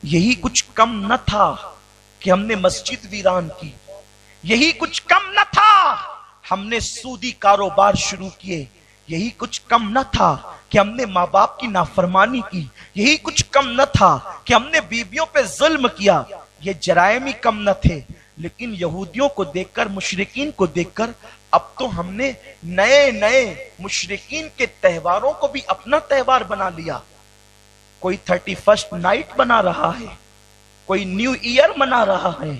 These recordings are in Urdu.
یہی کچھ کم نہ تھا کہ ہم نے مسجد ویران کی، یہی کچھ کم نہ تھا ہم نے سودی کاروبار شروع کیے، یہی کچھ کم نہ تھا کہ ہم نے ماں باپ کی نافرمانی کی، یہی کچھ کم نہ تھا کہ ہم نے بیویوں پہ ظلم کیا، یہ جرائم ہی کم نہ تھے۔ لیکن یہودیوں کو دیکھ کر، مشرکین کو دیکھ کر، اب تو ہم نے نئے نئے مشرکین کے تہواروں کو بھی اپنا تہوار بنا لیا۔ کوئی 31 نائٹ بنا رہا ہے، کوئی نیو ایئر منا رہا ہے۔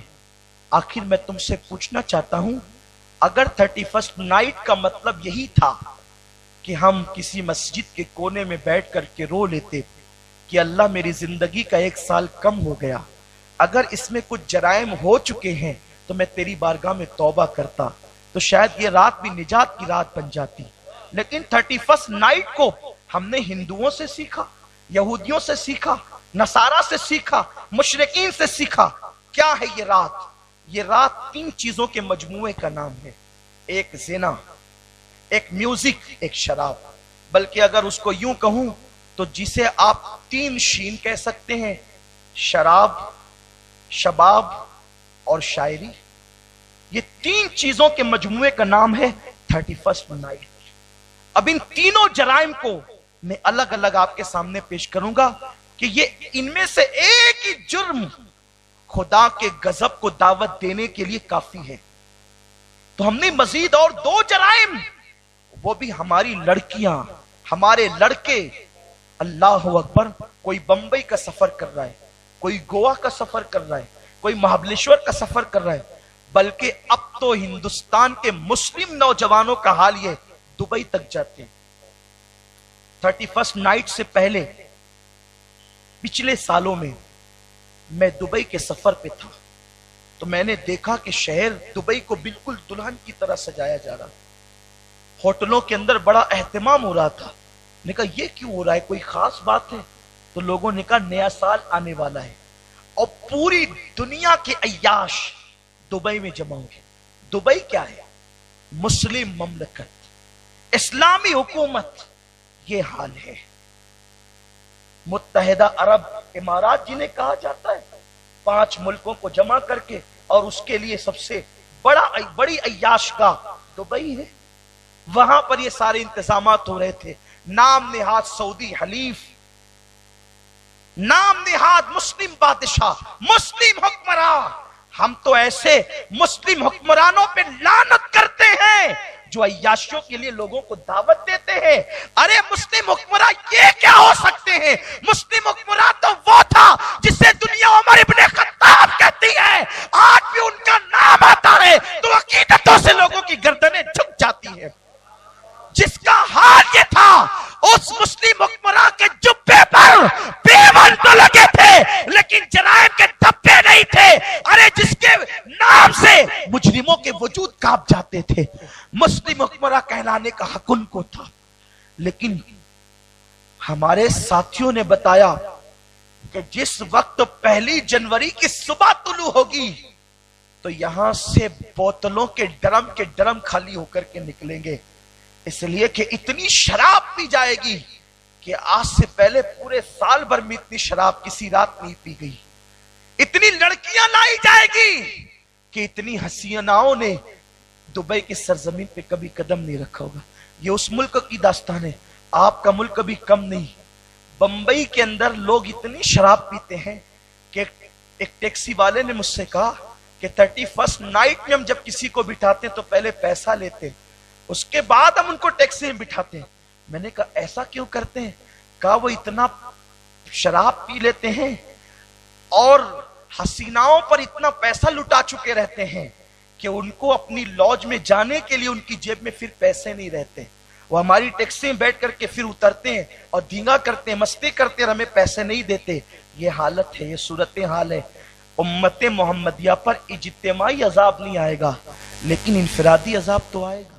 آخر میں تم سے پوچھنا چاہتا ہوں، اگر 31 نائٹ کا مطلب یہی تھا کہ ہم کسی مسجد کے کونے میں بیٹھ کر کے رو لیتے کہ اللہ میری زندگی کا 1 سال کم ہو گیا، اگر اس میں کچھ جرائم ہو چکے ہیں تو میں تیری بارگاہ میں توبہ کرتا، تو شاید یہ رات بھی نجات کی رات بن جاتی۔ لیکن 31 نائٹ کو ہم نے ہندوؤں سے سیکھا، یہودیوں سے سیکھا، نصارہ سے سیکھا، مشرکین سے سیکھا۔ کیا ہے یہ رات؟ یہ رات 3 چیزوں کے مجموعے کا نام ہے، ایک زنا، ایک میوزک، ایک شراب۔ بلکہ اگر اس کو یوں کہوں تو جسے آپ 3 شین کہہ سکتے ہیں، شراب، شباب اور شاعری، یہ 3 چیزوں کے مجموعے کا نام ہے 31 نائٹ۔ اب ان تینوں جرائم کو میں الگ الگ آپ کے سامنے پیش کروں گا کہ یہ ان میں سے ایک ہی جرم خدا کے غضب کو دعوت دینے کے لیے کافی ہے۔ تو ہم نے مزید اور 2 جرائم، وہ بھی ہماری لڑکیاں، ہمارے لڑکے، اللہ اکبر، کوئی بمبئی کا سفر کر رہا ہے، کوئی گوا کا سفر کر رہا ہے، کوئی مہابلیشور کا سفر کر رہا ہے، بلکہ اب تو ہندوستان کے مسلم نوجوانوں کا حال یہ دبئی تک جاتے ہیں۔ 31 نائٹ سے پہلے پچھلے سالوں میں میں دبئی کے سفر پہ تھا، تو میں نے دیکھا کہ شہر دبئی کو بالکل دلہن کی طرح سجایا جا رہا، ہوٹلوں کے اندر بڑا اہتمام ہو رہا تھا۔ نے کہا یہ کیوں ہو رہا ہے، کوئی خاص بات ہے؟ تو لوگوں نے کہا نیا سال آنے والا ہے اور پوری دنیا کے عیاش دبئی میں جمع ہوں گے۔ دبئی کیا ہے؟ مسلم مملکت، اسلامی حکومت، یہ حال ہے۔ متحدہ عرب امارات جنہیں کہا جاتا ہے، 5 ملکوں کو جمع کر کے، اور اس کے لیے سب سے بڑی عیاش کا دبئی ہے۔ وہاں پر یہ سارے انتظامات ہو رہے تھے، نام نہاد سعودی حلیف، نام نہاد مسلم بادشاہ، مسلم حکمراں۔ ہم تو ایسے مسلم حکمرانوں پہ لعنت کرتے ہیں جو عیاشیوں کے لیے لوگوں کو دعوت دیتے ہیں۔ ارے مسلم حکمراں یہ کیا ہو سکتے ہیں؟ مسلم حکمراں تو وہ تھا جسے دنیا عمر ابن خطاب کہتی ہے، آج بھی ان کا نام آتا ہے تو عقیدتوں سے لوگوں کی گردنیں جھک جاتی ہیں۔ جس کا حال یہ تھا، اس مسلم حکمراں کے جبے پر پیون تو لگے تھے لیکن جرائم کے دھبے نہیں تھے۔ ارے جس کے نام سے مجرموں کے وجود کانپ جاتے تھے، مسلم حکمراں کہلانے کا حق ان کو تھا۔ لیکن ہمارے ساتھیوں نے بتایا کہ جس وقت 1 جنوری کی صبح طلوع ہوگی تو یہاں سے بوتلوں کے ڈرم خالی ہو کر کے نکلیں گے، اس لیے کہ اتنی شراب پی جائے گی کہ آج سے پہلے پورے سال بھر میں اتنی شراب کسی رات نہیں پی گئی، اتنی لڑکیاں لائی جائے گی کہ اتنی حسیناؤں نے دبئی کی سرزمین پہ کبھی قدم نہیں رکھا ہوگا۔ یہ اس ملک کی داستان ہے، آپ کا ملک بھی کم نہیں۔ بمبئی کے اندر لوگ اتنی شراب پیتے ہیں کہ ایک ٹیکسی والے نے مجھ سے کہا کہ 31 نائٹ میں ہم جب کسی کو بٹھاتے ہیں تو پہلے پیسہ لیتے ہیں، اس کے بعد ہم ان کو ٹیکسی میں بٹھاتے ہیں۔ میں نے کہا ایسا کیوں کرتے ہیں؟ کہا وہ اتنا شراب پی لیتے ہیں اور حسیناؤں پر اتنا پیسہ لٹا چکے رہتے ہیں کہ ان کو اپنی لاج میں جانے کے لیے ان کی جیب میں پھر پیسے نہیں رہتے، وہ ہماری ٹیکسی میں بیٹھ کر کے پھر اترتے ہیں اور دھینگا کرتے ہیں، مستی کرتے ہیں اور ہمیں پیسے نہیں دیتے۔ یہ حالت ہے، یہ صورتحال ہے۔ امت محمدیہ پر اجتماعی عذاب نہیں آئے گا لیکن انفرادی عذاب تو آئے گا۔